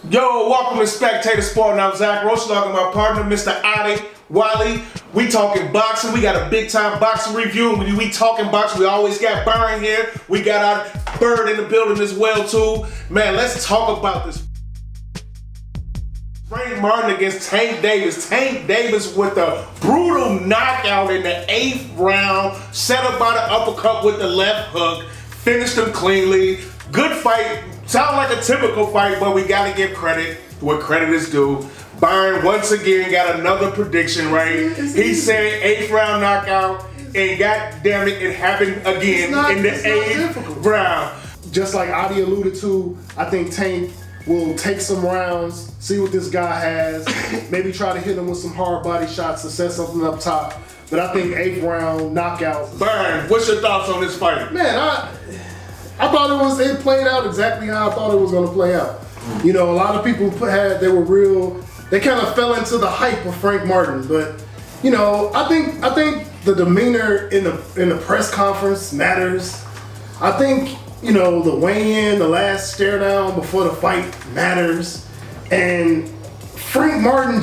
Yo, welcome to Spectator Sporting. I'm Zach Rochlock and my partner, Mr. Adi Wiley. We talking boxing. We got a big time boxing review. We talking boxing. We always got Byron here. We got our Bird in the building as well too. Man, let's talk about this. Frank Martin against Tank Davis. Tank Davis with a brutal knockout in the 8th round. Set up by the uppercut with the left hook. Finished him cleanly. Good fight. Sound like a typical fight, but we gotta give credit where credit is due. Byron once again got another prediction right. He said 8th round knockout, and god damn it, it happened again in the 8th round. Just like Adi alluded to, I think Tank will take some rounds, see what this guy has, maybe try to hit him with some hard body shots to set something up top. But I think 8th round knockout. Byron, what's your thoughts on this fight? Man, I thought it played out exactly how I thought it was going to play out. You know, a lot of people they kind of fell into the hype of Frank Martin, but you know, I think the demeanor in the press conference matters. I think, you know, the weigh-in, the last stare down before the fight matters. And Frank Martin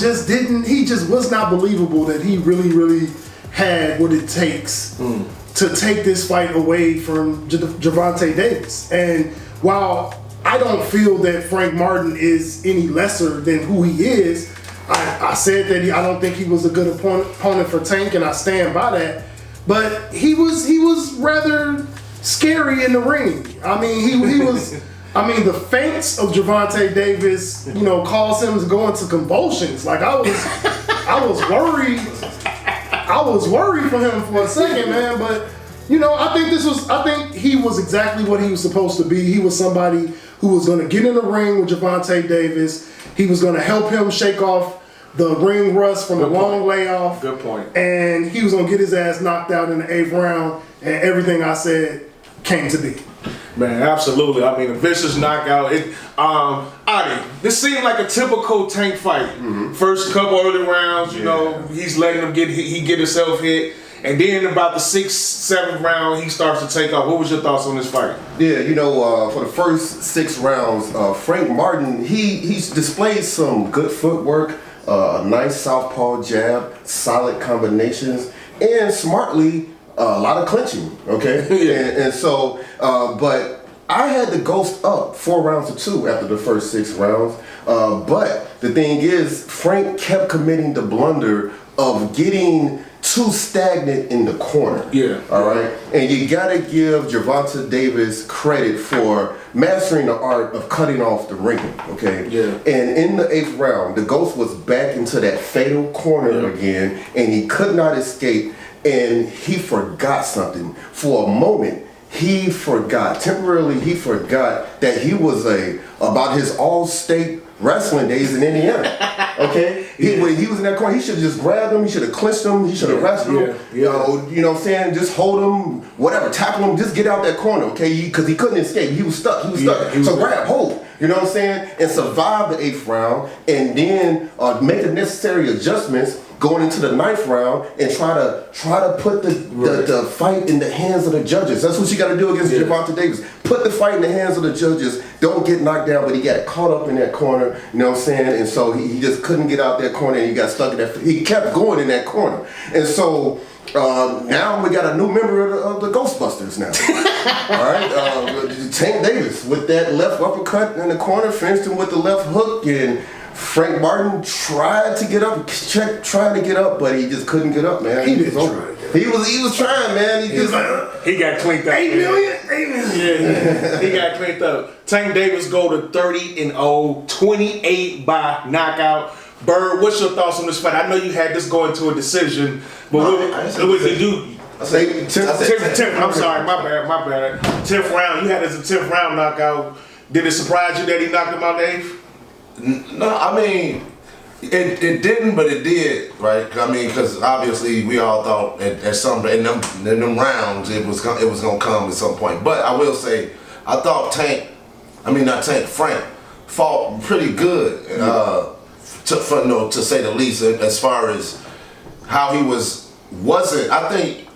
he just was not believable that he really had what it takes to take this fight away from Gervonta Davis. And while I don't feel that Frank Martin is any lesser than who he is, I said that I don't think he was a good opponent for Tank, and I stand by that. But he was rather scary in the ring. I mean, he was. I mean, the feints of Gervonta Davis, you know, caused him to go into convulsions. Like I was worried. I was worried for him for a second, man. But you know, I think he was exactly what he was supposed to be. He was somebody who was going to get in the ring with Gervonta Davis. He was going to help him shake off the ring rust from the long layoff. Good point. And he was going to get his ass knocked out in the 8th round, and everything I said came to be. Man, absolutely. I mean, a vicious knockout. Adi, this seemed like a typical Tank fight. First couple early rounds, you know, he's letting him get himself hit. And then about the 6th, 7th round, he starts to take off. What was your thoughts on this fight? Yeah, you know, for the first 6 rounds, Frank Martin, he's displayed some good footwork, a nice southpaw jab, solid combinations, and smartly, a lot of clinching, okay? and so, but I had the ghost up 4 rounds to 2 after the first 6 rounds. But the thing is, Frank kept committing the blunder of getting too stagnant in the corner. Yeah. All right? And you gotta give Gervonta Davis credit for mastering the art of cutting off the ring, okay? Yeah. And in the 8th round, the Ghost was back into that fatal corner again, and he could not escape, and he forgot something. For a moment, temporarily he forgot that he was about his all-state wrestling days in Indiana. Okay? When he was in that corner, he should have just grabbed him, he should have clinched him, he should have wrestled him. You know what I'm saying? Just hold him, whatever, tackle him, just get out that corner, okay? Because he couldn't escape. He was stuck. So grab, hold. You know what I'm saying? And survive the 8th round, and then make the necessary adjustments going into the 9th round and try to put the fight in the hands of the judges. That's what you got to do against Gervonta Davis. Put the fight in the hands of the judges. Don't get knocked down, but he got caught up in that corner. You know what I'm saying? And so he just couldn't get out that corner, and he got stuck in that. He kept going in that corner, and so. Now we got a new member of the Ghostbusters now. All right, Tank Davis with that left uppercut in the corner, finished him with the left hook, and Frank Martin tried to get up, but he just couldn't get up, man. He didn't try. He was trying, man. He got cleaned up. 8 million? Yeah. He got cleaned up. Tank Davis go to 30-0, 28 by knockout. Bird, what's your thoughts on this fight? I know you had this going to a decision, but what did you do? I say 10th. I'm sorry, my bad. 10th round. You had this a 10th round knockout. Did it surprise you that he knocked him out the 8th? No, I mean, it didn't, but it did, right? I mean, because obviously we all thought at some in them rounds it was gonna come at some point. But I will say, I thought Frank fought pretty good. To say the least, as far as how he wasn't. I think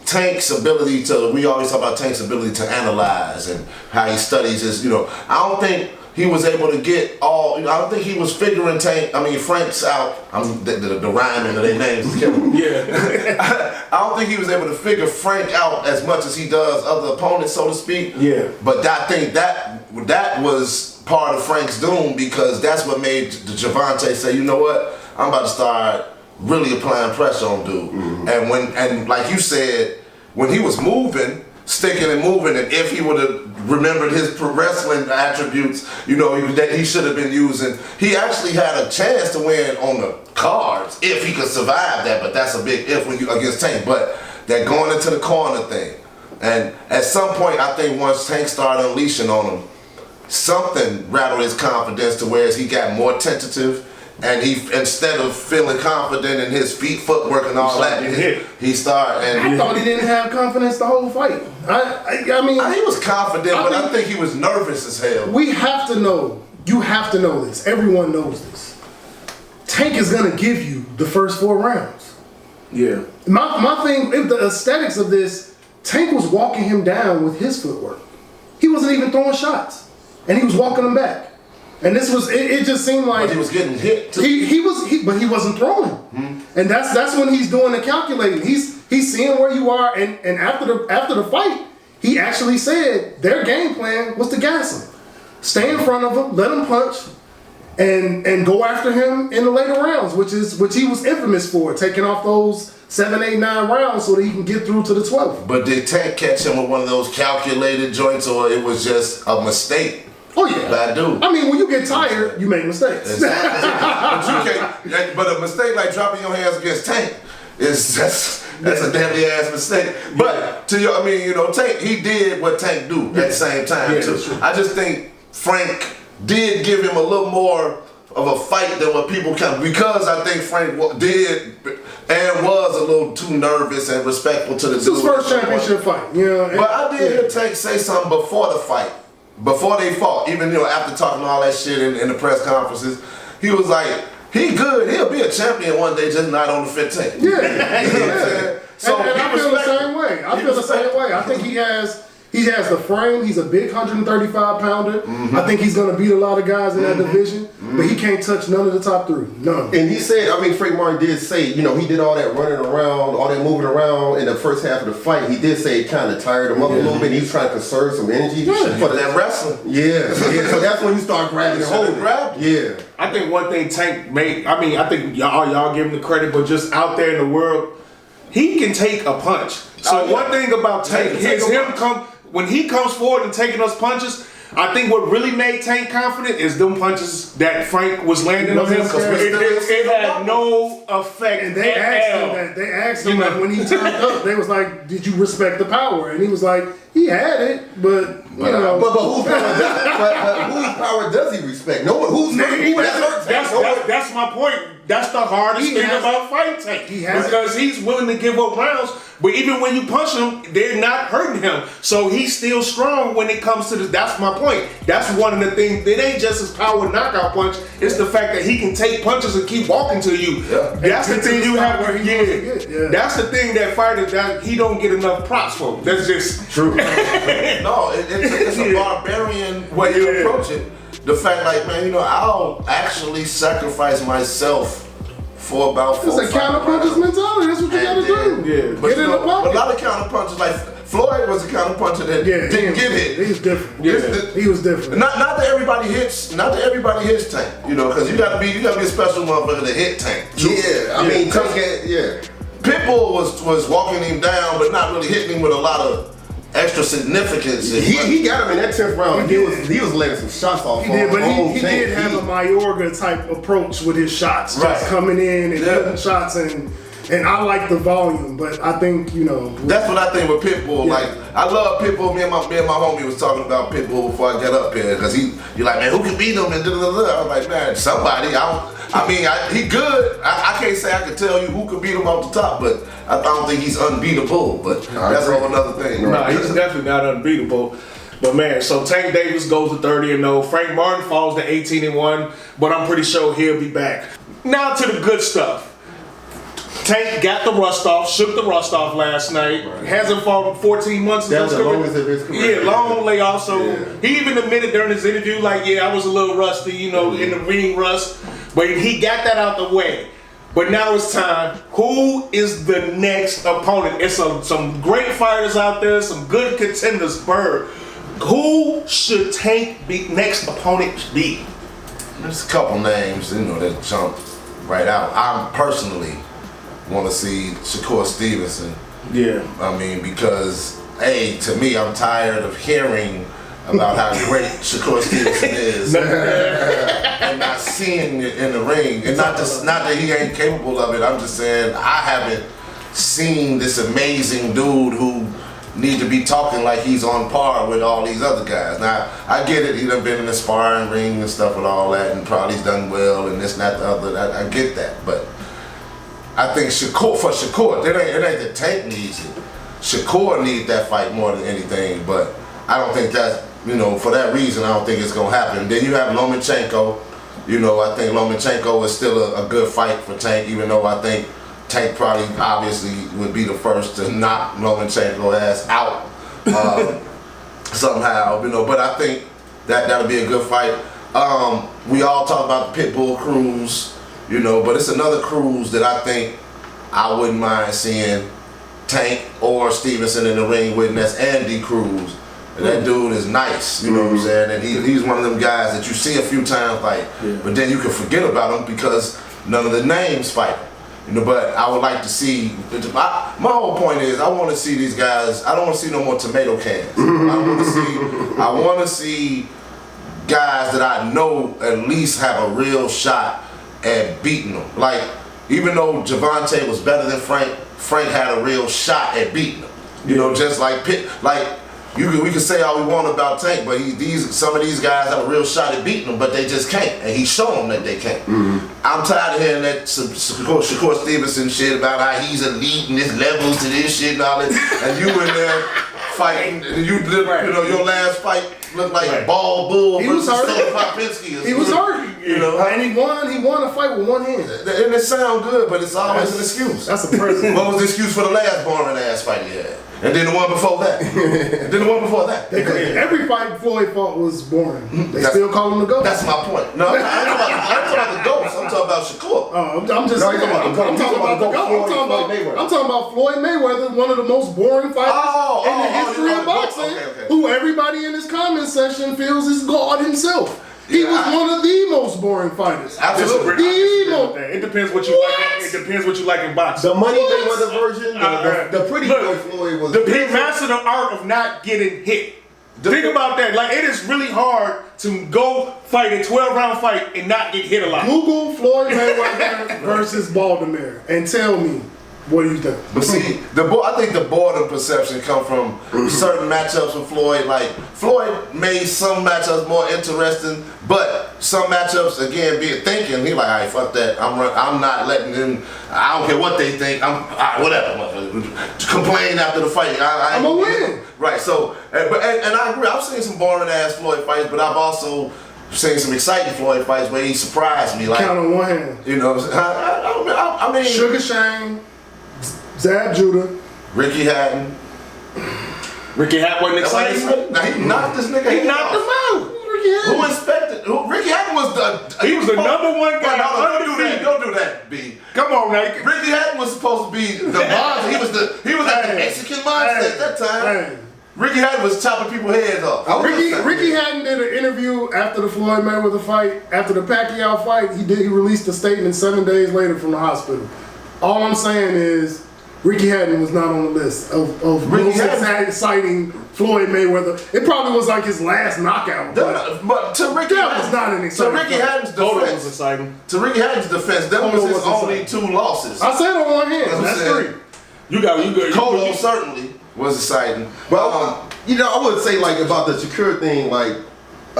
Tank's ability we always talk about Tank's ability to analyze and how he studies his. I don't think he was able to get all. I don't think he was figuring Frank's out. The rhyming of their names is killing me. Yeah. I don't think he was able to figure Frank out as much as he does other opponents, so to speak. Yeah. But I think that was part of Frank's doom, because that's what made Gervonta say, you know what, I'm about to start really applying pressure on dude. And like you said, when he was moving, sticking and moving, and if he would have remembered his pro wrestling attributes, that he should have been using, he actually had a chance to win on the cards if he could survive that. But that's a big if when you against Tank. But that going into the corner thing, and at some point, I think once Tank started unleashing on him, something rattled his confidence to where he got more tentative. And he, instead of feeling confident in his footwork and all that, he started. And I thought he didn't have confidence the whole fight. I mean, he was confident, but I think he was nervous as hell. We have to know. You have to know this. Everyone knows this. Tank is gonna give you the first 4 rounds. Yeah. My thing, if the aesthetics of this, Tank was walking him down with his footwork. He wasn't even throwing shots, and he was walking him back. And this was, it just seemed like but he was getting hit too. But he wasn't throwing. And that's when he's doing the calculating. He's seeing where you are, and after the fight, he actually said their game plan was to gas him. Stay in front of him, let him punch, and go after him in the later rounds, which he was infamous for, taking off those 7, 8, 9 rounds so that he can get through to the 12th. But did Tank catch him with one of those calculated joints, or it was just a mistake? Oh yeah, bad dude. I mean, when you get tired, you make mistakes. Exactly. but a mistake like dropping your hands against Tank that's a deadly ass mistake. But Tank, he did what Tank do at the same time too. I just think Frank did give him a little more of a fight than what people can, because I think Frank did and was a little too nervous and respectful to the dude. It's his first championship fight, But I did hear Tank say something before the fight. Before they fought, even after talking all that shit in the press conferences, he was like, he good, he'll be a champion one day, just not on the 15th. Yeah. You know what I'm saying? So and I feel the same way. I think he has the frame. He's a big 135 pounder. I think he's gonna beat a lot of guys in that division, but he can't touch none of the top 3. None. And he said, Frank Martin did say, he did all that running around, all that moving around in the first half of the fight. He did say it kind of tired him up a little bit. He was trying to conserve some energy for that wrestling. Yeah. So that's when you start grabbing and holding. Yeah. I think one thing Tank made, I think y'all give him the credit, but just out there in the world, he can take a punch. So one thing about Tank is when he comes forward and taking those punches, I think what really made Tank confident is them punches that Frank was landing on him. It had no effect. And they asked him that when he turned up, they was like, "Did you respect the power?" And he was like, "He had it, but whose power does he respect? No one. That's my point. That's the hardest thing about fighting Tank, because he's willing to give up rounds, but even when you punch him, they're not hurting him. So he's still strong when it comes to this. That's my point. That's one of the things. It ain't just his power knockout punch. It's the fact that he can take punches and keep walking to you. Yeah. That's the thing you have. That's the thing that fighters that he don't get enough props for. That's just true. No, it's a barbarian way to approach it. The fact, I'll actually sacrifice myself for about 4 It's a counter punches mentality. That's what you gotta do. Yeah. Get in the pocket. A lot of counter punches, like Floyd was a counter puncher that didn't get hit. He was different. He was different. Not that everybody hits. Not that everybody hits Tank. Because you gotta be a special motherfucker to hit Tank. Pitbull was walking him down, but not really hitting him with a lot of extra significance. He got him in that 10th round. He was letting some shots off. He did, but he did have a Mayorga type approach with his shots, just coming in and hitting shots, and I like the volume, but I think that's what I think with Pitbull. Yeah. Like I love Pitbull. Me and my homie was talking about Pitbull before I got up here, because you're like, man, who can beat him? And I was like, man, somebody. He good. I can't say I can tell you who could beat him off the top, but I don't think he's unbeatable. But that's a whole another thing. No, he's definitely not unbeatable. But man, so Tank Davis goes to 30-0. Frank Martin falls to 18-1, but I'm pretty sure he'll be back. Now to the good stuff. Tank got the rust off, shook the rust off last night. Hasn't fought in 14 months. That was the longest of his career. Yeah, long layoff. So he even admitted during his interview, like, yeah, I was a little rusty, you know, in the ring rust. But he got that out the way. But now it's time. Who is the next opponent? It's some great fighters out there, some good contenders. Bird. Who should Tank be next opponent be? There's a couple names, you know, that jump right out. I personally want to see Shakur Stevenson. Yeah. I mean, because to me, I'm tired of hearing about how great Shakur Stevenson is and not seeing it in the ring. And not that he ain't capable of it. I'm just saying I haven't seen this amazing dude who need to be talking like he's on par with all these other guys. Now, I get it, he done been in the sparring ring and stuff with all that and probably's done well and this and that, the other. I get that, but I think Shakur, it ain't the Tank needs it. Shakur needs that fight more than anything, but I don't think that's, you know, for that reason, I don't think it's gonna happen. Then you have Lomachenko. You know, I think Lomachenko is still a good fight for Tank, even though I think Tank probably obviously would be the first to knock Lomachenko ass out somehow, you know. But I think that'll be a good fight. We all talk about the Pitbull cruise, you know, but it's another cruise that I think I wouldn't mind seeing Tank or Stevenson in the ring with, and that's Andy Cruz. And that dude is nice, you know what I'm saying? And he's one of them guys that you see a few times, like, but then you can forget about him because none of the names fight. You know, but I would like to see, my whole point is I want to see these guys, I don't want to see no more tomato cans. I want to see guys that I know at least have a real shot at beating them. Like, even though Gervonta was better than Frank had a real shot at beating him. You know, just like Pitt, we can say all we want about Tank, but some of these guys have a real shot at beating them, but they just can't, and he's showing them that they can't. I'm tired of hearing that Shakur Stevenson shit about how he's elite and there's levels to this shit and all that, and you in there fighting, and you know, your last fight looked like Ball Bull versus Popinski. He was hurt, you know, and he won a fight with one hand. And it sounds good, but it's always an excuse. That's a person. What was the excuse for the last boring ass fight he had? And then the one before that. Every fight Floyd fought was boring. They still call him the GOAT. That's my point. No, I'm talking about the GOATs. I'm talking about Shakur. I'm talking about Floyd Mayweather, one of the most boring fighters in the history of boxing, who everybody in his comment section feels is God himself. He was one of the most boring fighters. Absolutely. It depends what you like. It depends what you like in boxing. The Money Mayweather version, the pretty boy Floyd was. He mastered the art of not getting hit. Think about that. Like, it is really hard to go fight a 12-round fight and not get hit a lot. Google Floyd Mayweather versus Baltimore and tell me. What do you think? But see, I think the boredom perception come from certain matchups with Floyd. Like, Floyd made some matchups more interesting, but some matchups, again, be thinking, he like, all right, fuck that. I'm not letting them, I don't care what they think, whatever. Complain after the fight. I'm gonna win. Right, so, and I agree, I've seen some boring ass Floyd fights, but I've also seen some exciting Floyd fights where he surprised me. Like, count on one hand. You know, I mean. Sugar Shane. Zab Judah. Ricky Hatton. Ricky Hatton wasn't excited. Now he knocked this nigga. He knocked him out. Who inspected? Ricky Hatton was he was the number one guy. Don't do that, B. Come on, now. Ricky Hatton was supposed to be the monster. He was like the Mexican monster at that time. Ricky Hatton was chopping people's heads off. Ricky Hatton did an interview after the Floyd Mayweather fight. After the Pacquiao fight, he released a statement 7 days later from the hospital. All I'm saying is, Ricky Hatton was not on the list of most exciting Floyd Mayweather. It probably was like his last knockout. But to Ricky that was not an exciting. To Ricky Hatton's defense, was exciting. To Ricky Hatton's defense, that was his only 2 losses. I said on one hand. That's 3. You good. Colo certainly was exciting. Well, you know, I would say like about the Shakur thing, like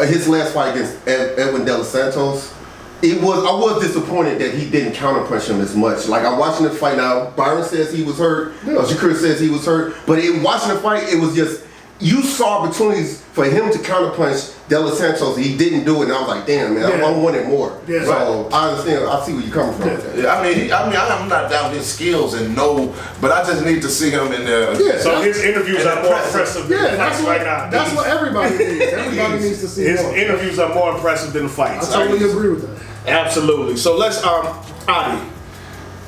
his last fight against Edwin De Los Santos. I was disappointed that he didn't counterpunch him as much. Like, I'm watching the fight now. Byron says he was hurt. Shakur says he was hurt. But in watching the fight, it was just you saw opportunities for him to counterpunch De Los Santos. He didn't do it, and I was like, damn, man, I wanted more. Yeah. So I understand. I see where you're coming from. With that. Yeah, I'm not down his skills and but I just need to see him in there. Yeah, so his interviews are more impressive than the fights right now. That's what everybody needs. Everybody needs to see his more. interviews are more impressive than the fights. I totally agree with that. Absolutely. So let's Adi,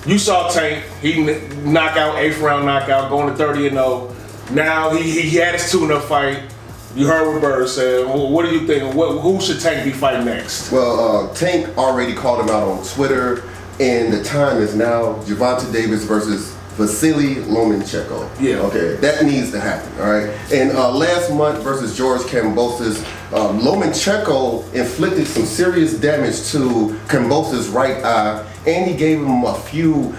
you saw Tank. He knockout, 8th round knockout, going to 30-0. Now he had his tune-up fight. You heard what Bird said. What do you think? Who should Tank be fighting next? Well, Tank already called him out on Twitter, and the time is now Gervonta Davis versus Vasily Lomachenko. Yeah. Okay, that needs to happen, all right? And last month versus George Kambosos, Lomachenko inflicted some serious damage to Kambosos' right eye, and he gave him a few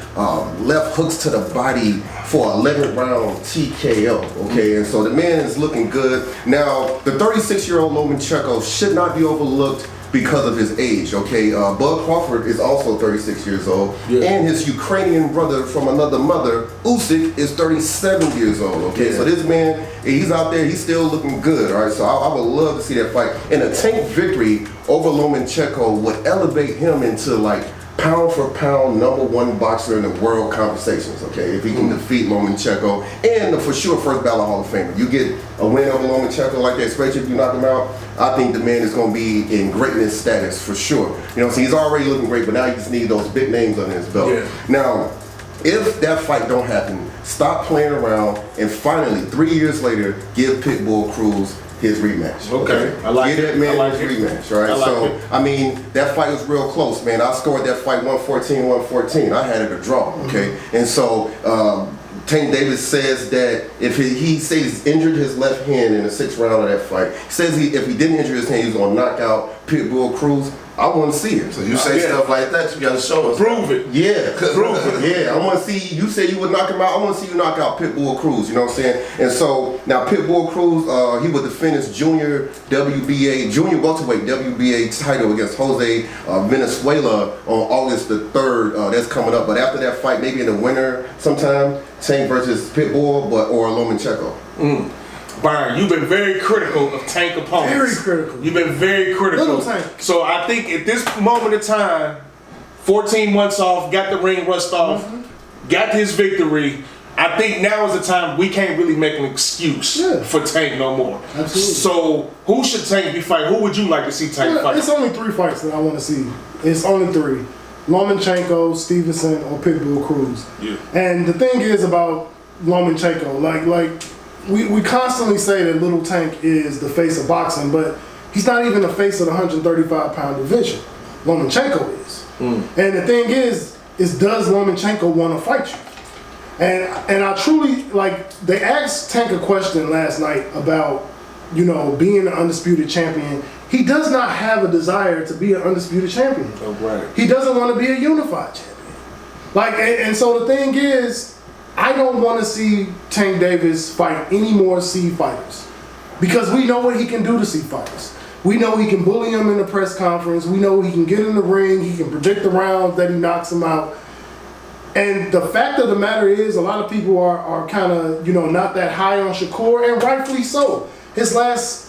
left hooks to the body for 11th round TKO, okay? And so the man is looking good. Now, the 36-year-old Lomachenko should not be overlooked because of his age, okay? Bud Crawford is also 36 years old, and his Ukrainian brother from another mother, Usyk, is 37 years old, okay? So this man, he's out there, he's still looking good, all right? So I would love to see that fight. And a Tank victory over Lomachenko would elevate him into like pound for pound #1 boxer in the world conversations, okay? If he can defeat Lomachenko, and for sure first ballot Hall of Famer. You get a win over Lomachenko like that, especially if you knock him out, I think the man is going to be in greatness status for sure. You know, so he's already looking great, but now you just need those big names under his belt. Yeah. Now, if that fight don't happen, stop playing around, and finally, 3 years later, give Pitbull Cruz his rematch. Okay. I like Give it. that man I like his it. rematch, right? I like So, it. I mean, that fight was real close, man. I scored that fight 114-114. I had it a draw, okay? And so, Tank Davis says that if he says he's injured his left hand in the 6th round of that fight, he says if he didn't injure his hand, he was going to knock out Pitbull Cruz. I want to see it. So you say stuff like that, you got to show us. Prove it. Yeah, Prove it. yeah. I want to see. You say you would knock him out. I want to see you knock out Pitbull Cruz. You know what I'm saying? And so now Pitbull Cruz, he would defend his junior welterweight WBA title against Jose Venezuela on August the 3rd. That's coming up. But after that fight, maybe in the winter sometime, Tank versus Pitbull, or Lomachenko. Byron, you've been very critical of Tank opponents. Very critical. You've been very critical. Little Tank. So I think at this moment in time, 14 months off, got the ring rust off, got his victory. I think now is the time we can't really make an excuse for Tank no more. Absolutely. So who should Tank be fighting? Who would you like to see Tank fight? It's only 3 fights that I want to see. It's only 3. Lomachenko, Stevenson, or Pitbull Cruz. Yeah. And the thing is about Lomachenko, like we constantly say that Little Tank is the face of boxing, but he's not even the face of the 135-pound division. Lomachenko is. And the thing is does Lomachenko want to fight you? And I truly, like, they asked Tank a question last night about, you know, being an undisputed champion. He does not have a desire to be an undisputed champion. Oh, right. He doesn't want to be a unified champion. Like, and so the thing is, I don't want to see Tank Davis fight any more C fighters, because we know what he can do to C fighters. We know he can bully them in the press conference. We know he can get in the ring. He can predict the rounds that he knocks them out. And the fact of the matter is, a lot of people are kind of, you know, not that high on Shakur, and rightfully so. His last,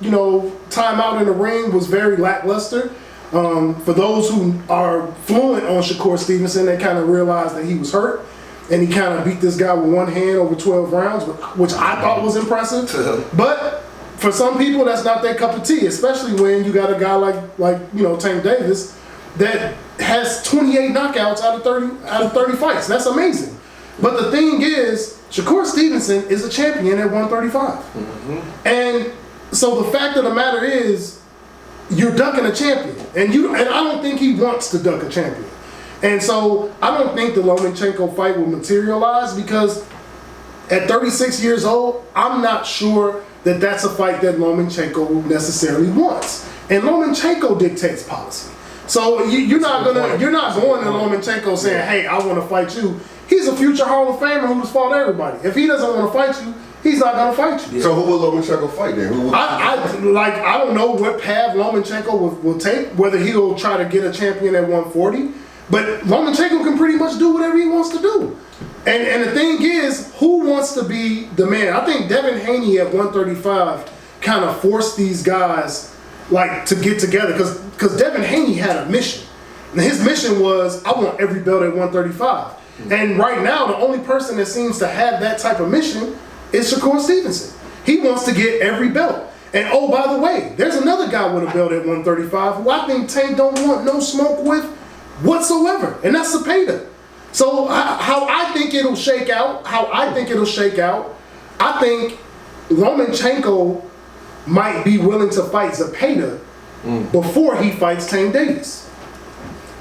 you know, time out in the ring was very lackluster. For those who are fluent on Shakur Stevenson, they kind of realized that he was hurt, and he kind of beat this guy with one hand over 12 rounds, which I thought was impressive. But for some people, that's not their cup of tea, especially when you got a guy like you know, Tank Davis that has 28 knockouts out of 30 fights. That's amazing. But the thing is, Shakur Stevenson is a champion at 135. And so the fact of the matter is, you're ducking a champion. And I don't think he wants to duck a champion. And so I don't think the Lomachenko fight will materialize, because at 36 years old, I'm not sure that that's a fight that Lomachenko necessarily wants. And Lomachenko dictates policy. So you're not going to Lomachenko saying, hey, I want to fight you. He's a future Hall of Famer who's fought everybody. If he doesn't want to fight you, he's not going to fight you. So who will Lomachenko fight then? I don't know what path Lomachenko will take, whether he'll try to get a champion at 140. But Lomachenko can pretty much do whatever he wants to do. And the thing is, who wants to be the man? I think Devin Haney at 135 kind of forced these guys like to get together because Devin Haney had a mission. And his mission was, I want every belt at 135. And right now, the only person that seems to have that type of mission is Shakur Stevenson. He wants to get every belt. And oh, by the way, there's another guy with a belt at 135 who I think Tank don't want no smoke with whatsoever, and that's Zepeda. So how I think it'll shake out, I think Lomachenko might be willing to fight Zepeda before he fights Tank Davis.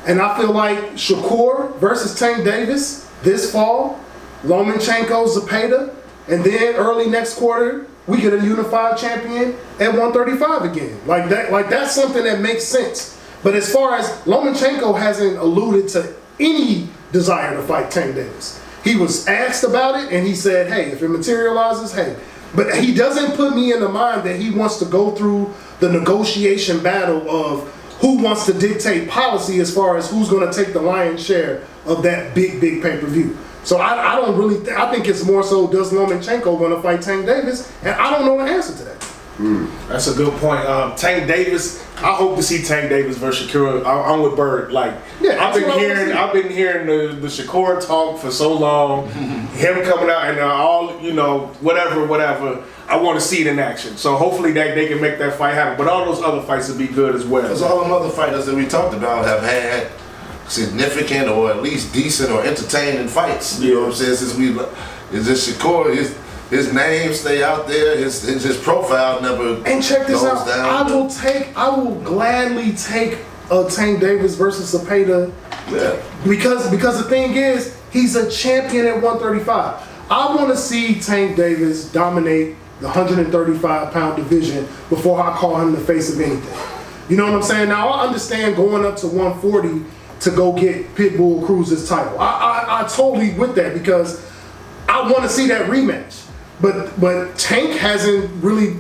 And I feel like Shakur versus Tank Davis this fall, Lomachenko, Zepeda, and then early next quarter, we get a unified champion at 135 again. Like that's something that makes sense. But as far as Lomachenko hasn't alluded to any desire to fight Tank Davis. He was asked about it and he said, hey, if it materializes, hey. But he doesn't put me in the mind that he wants to go through the negotiation battle of who wants to dictate policy as far as who's going to take the lion's share of that big pay-per-view. So I don't really, I think it's more so, does Lomachenko want to fight Tank Davis? And I don't know the answer to that. That's a good point. Tank Davis, I hope to see Tank Davis versus Shakur. I'm with Bird. Like, Yeah, I've been hearing the Shakur talk for so long. Him coming out and all, whatever. I want to see it in action. So hopefully they can make that fight happen. But all those other fights will be good as well. Because all them other fighters that we talked about have had significant or at least decent or entertaining fights. You know what I'm saying? Since it's just Shakur, his name stay out there, his profile never And check this goes out. down. I will gladly take a Tank Davis versus Zepeda. Yeah. Because the thing is, he's a champion at 135. I want to see Tank Davis dominate the 135-pound division before I call him the face of anything. You know what I'm saying? Now, I understand going up to 140 to go get Pitbull Cruz's title. I totally with that because I want to see that rematch. But Tank hasn't really,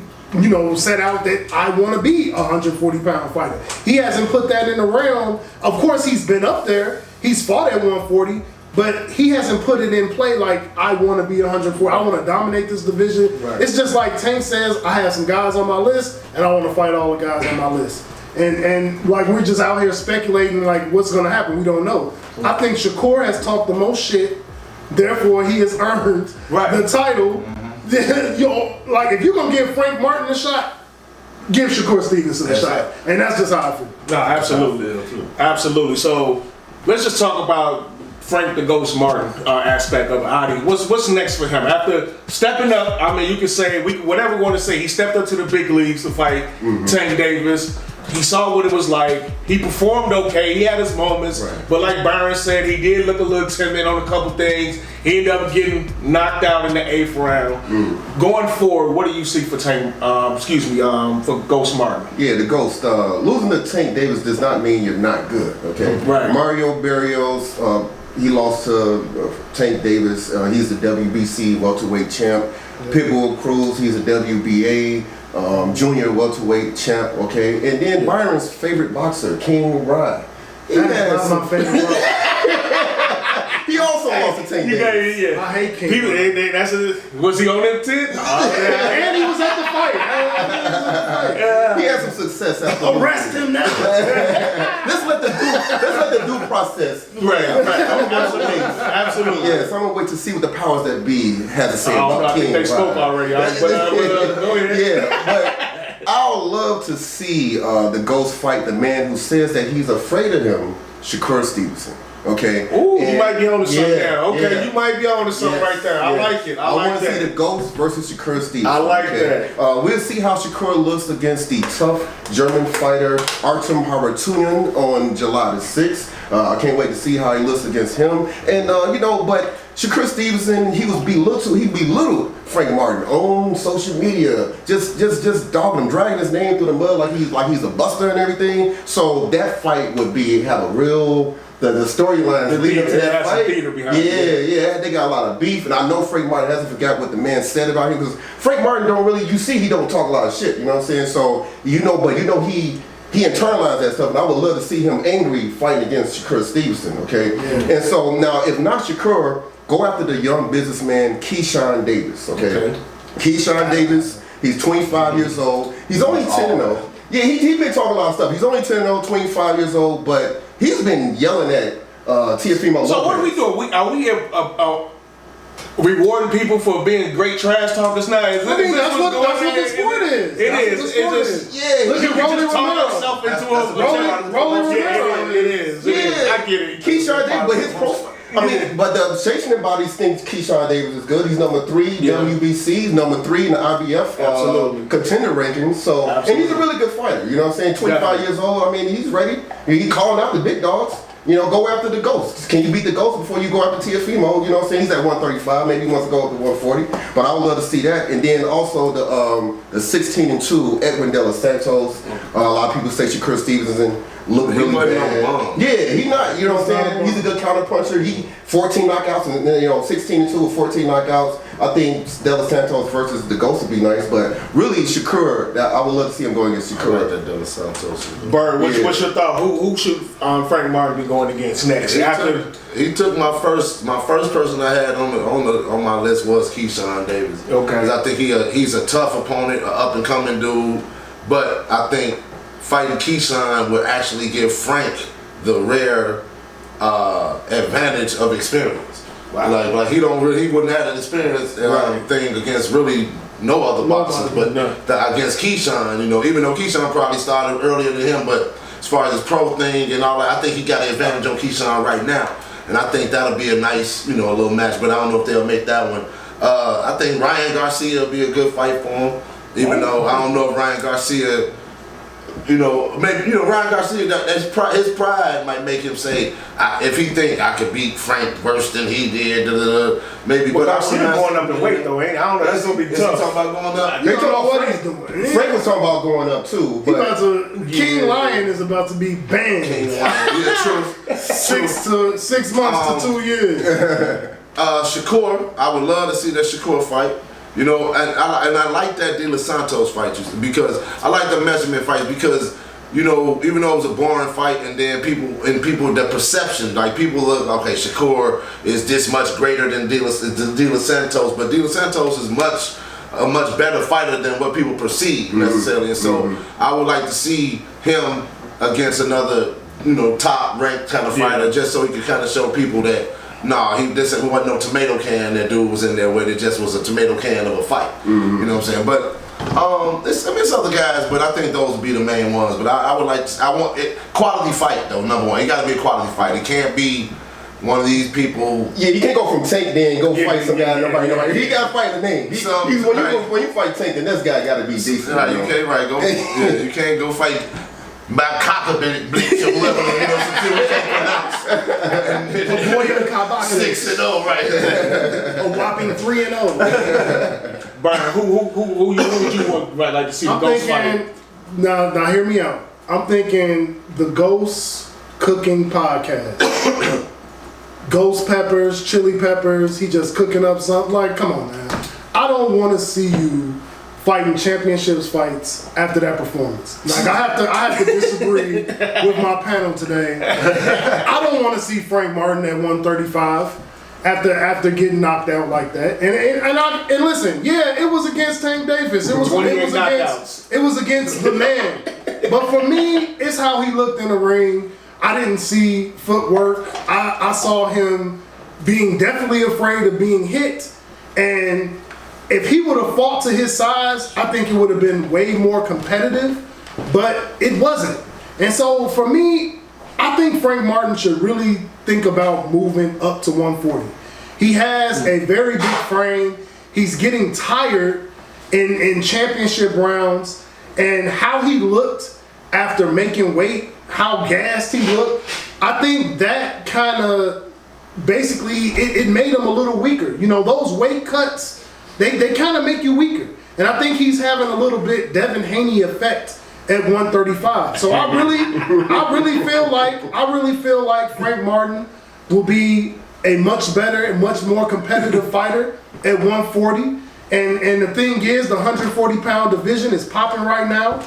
set out that I want to be a 140-pound fighter. He hasn't put that in the realm. Of course, he's been up there. He's fought at 140. But he hasn't put it in play like, I want to be 140. I want to dominate this division. Right. It's just like Tank says, I have some guys on my list, and I want to fight all the guys on my list. And like, we're just out here speculating like what's going to happen. We don't know. I think Shakur has talked the most shit. Therefore, he has earned the title. Like, if you're going to give Frank Martin a shot, give Shakur Stevenson a shot. And that's just how I feel. No, absolutely. Absolutely. So let's just talk about Frank the Ghost Martin aspect of Adi. What's next for him? After stepping up, I mean, you can say, whatever we want to say, he stepped up to the big leagues to fight Tank Davis. He saw what it was like. He performed okay. He had his moments. Right. But like Byron said, he did look a little timid on a couple things. He ended up getting knocked out in the 8th round. Going forward, what do you see for Tank, for Ghost Martin? Yeah, the Ghost. Losing to Tank Davis does not mean you're not good, okay? Right. Mario Barrios, he lost to Tank Davis. He's the WBC welterweight champ. Pitbull Cruz, he's a WBA junior welterweight champ, okay? And then Byron's favorite boxer, King Rod. That's my favorite boxer. He also lost to Tank Davis. I hate King Rod. Was he on that tit? And he was at the fight. He had some success after Arrest him now. Let's let the due process. Right. Absolutely. Yes, I'm gonna wait to see what the powers that be has to say about I King. think they spoke already. But go ahead. Yeah, but I would love to see the Ghost fight the man who says that he's afraid of him, Shakur Stevenson. Okay. Ooh, you might be on to something there. Okay, yeah. You might be on to something right there. I like it. I like want to that. see the Ghost versus Shakur Stevenson. I like that. We'll see how Shakur looks against the tough German fighter Artem Harutyunyan on July the 6th. I can't wait to see how he looks against him. And but Shakur Stevenson, he belittled Frank Martin on social media, just dogging him, dragging his name through the mud like he's a buster and everything. So that fight would have a real the storylines leading up to that fight. Yeah, they got a lot of beef, and I know Frank Martin hasn't forgot what the man said about him because Frank Martin he don't talk a lot of shit. You know what I'm saying? So he internalized that stuff, and I would love to see him angry fighting against Shakur Stevenson. Okay, and so now if not Shakur, go after the young businessman Keyshawn Davis. Okay. Keyshawn Davis. He's 25 years old. He's only 10-0. Yeah, he's been talking a lot of stuff. He's only 10-0, 25 years old, but he's been yelling at Teofimo. So what are we doing? Are we rewarding people for being great trash talkers now? That's what the sport is. It is. Look at Rolly Romero. It is. I get it. Keyshawn Davis, but his profile. I mean, but the sanctioning bodies think Keyshawn Davis is good. He's number 3 WBC. He's number 3 in the IBF contender rankings. So, and he's a really good fighter. You know what I'm saying? 25 years old. I mean, he's ready. He's calling out the big dogs. You know, go after the Ghost. Can you beat the Ghost before you go after Teofimo? You know what I'm saying? He's at 135. Maybe he wants to go up to 140. But I would love to see that. And then also the 16-2 Edwin De Los Santos. A lot of people say Shakur Stevenson look really bad. Yeah, he's not. You know what I'm saying? He's a good counter puncher. He 14 knockouts and 16-2 with 14 knockouts. I think De Los Santos versus the Ghost would be nice, but really Shakur, I would love to see him going against Shakur. I like that De Los Santos. Bird, what's your thought? Who should Frank Martin be going against next? He took my first person I had on my list was Keyshawn Davis. Okay. Because I think he's a tough opponent, an up and coming dude, but I think fighting Keyshawn would actually give Frank the rare advantage of experience. Wow. Like he wouldn't have an experience thing against really no other boxers, but against Keyshawn, even though Keyshawn probably started earlier than him, but as far as his pro thing and all that, I think he got an advantage on Keyshawn right now, and I think that'll be a nice, a little match. But I don't know if they'll make that one. I think Ryan Garcia will be a good fight for him, even though I don't know if Ryan Garcia. Maybe Ryan Garcia, his pride might make him say, if he think I could beat Frank worse than he did, maybe. But Garcia going up in weight though, ain't? I don't know. That's gonna be tough. Talking about going up. They talking about what he's doing. Frank was talking about going up too. But King Lion is about to be banned. King Lion, true. 6 months to 2 years. Shakur, I would love to see that Shakur fight. And I like that De Los Santos fight because I like the measurement fights because even though it was a boring fight and then people the perception, like people look, okay, Shakur is this much greater than De Los Santos, but De Los Santos is a much better fighter than what people perceive necessarily, and so I would like to see him against another top ranked kind of fighter, just so he can kind of show people that. This wasn't no tomato can that dude was in there with. It just was a tomato can of a fight. You know what I'm saying? But it's other guys, but I think those would be the main ones. But I want it quality fight though. Number one, it got to be a quality fight. It can't be one of these people. Yeah, you can't go from Tank then go fight some guy. Nobody. He got to fight the name. When you fight Tank, then this guy got to be decent. Right, you can't go. You can't go fight. Bleach or whatever, some people can't pronounce. 6-0 right there. A whopping 3-0. Brian, who would you want like to see the Ghost fight? Now hear me out. I'm thinking the Ghost Cooking Podcast. Ghost peppers, chili peppers. He just cooking up something. Like, come on, man. I don't want to see you fighting championships fights after that performance. Like I have to disagree with my panel today. I don't want to see Frank Martin at 135 after getting knocked out like that. And listen, yeah, it was against Tank Davis. It was against the man. But for me, it's how he looked in the ring. I didn't see footwork. I saw him being definitely afraid of being hit, and if he would have fought to his size, I think it would have been way more competitive, but it wasn't. And so for me, I think Frank Martin should really think about moving up to 140. He has a very big frame. He's getting tired in championship rounds, and how he looked after making weight, how gassed he looked, I think that kind of basically, it made him a little weaker. Those weight cuts, They kind of make you weaker. And I think he's having a little bit Devin Haney effect at 135. So I really feel like Frank Martin will be a much better and much more competitive fighter at 140. And the thing is, the 140-pound division is popping right now.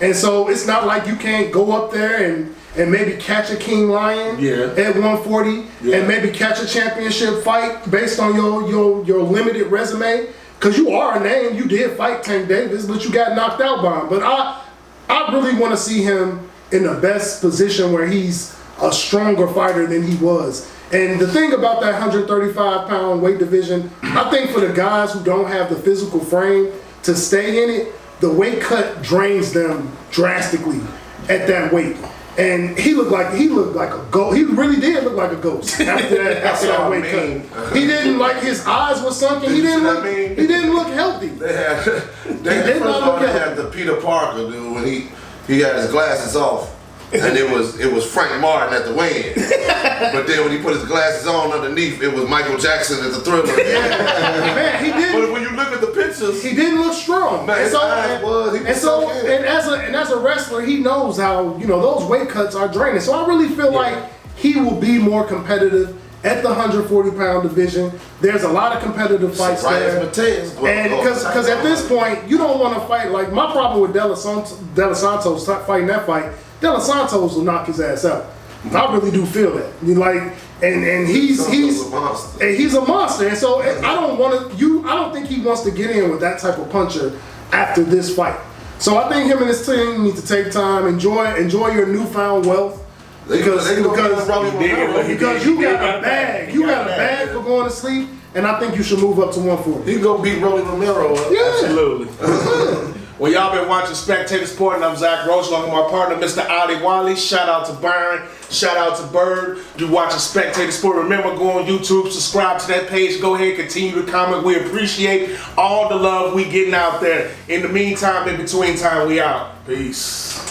And so it's not like you can't go up there and maybe catch a King Lion at 140 and maybe catch a championship fight based on your limited resume. Because you are a name, you did fight Tank Davis, but you got knocked out by him. But I really want to see him in the best position where he's a stronger fighter than he was. And the thing about that 135-pound weight division, I think for the guys who don't have the physical frame to stay in it, the weight cut drains them drastically at that weight. And he looked like a ghost. He really did look like a ghost after that weight cut. He didn't, like, his eyes were sunken. He didn't look healthy. They had the Peter Parker dude when he had his glasses off. And it was Frank Martin at the weigh-in. But then when he put his glasses on underneath, it was Michael Jackson at the Thriller. Man, he didn't. But when you look at the pictures, he didn't look strong. Man, and as a wrestler, he knows how, those weight cuts are draining. So I really feel like he will be more competitive at the 140-pound division. There's a lot of competitive fights there. And because at this point, you don't want to fight. Like, my problem with De Los Santos fighting that fight, De Los Santos will knock his ass out. I really do feel that. And he's a monster. And he's a monster. And so I don't think he wants to get in with that type of puncher after this fight. So I think him and his team need to take time, enjoy your newfound wealth. Because you got a bag. You got a bag for going to sleep, and I think you should move up to 140. He gonna beat Rolly Romero up. Yeah. Absolutely. Well, y'all been watching Spectator Sporting. I'm Zach Roach, along with my partner, Mr. Ali Wally. Shout out to Byron. Shout out to Bird. You watching Spectator Sport. Remember, go on YouTube, subscribe to that page. Go ahead, continue to comment. We appreciate all the love we getting out there. In the meantime, in between time, we out. Peace.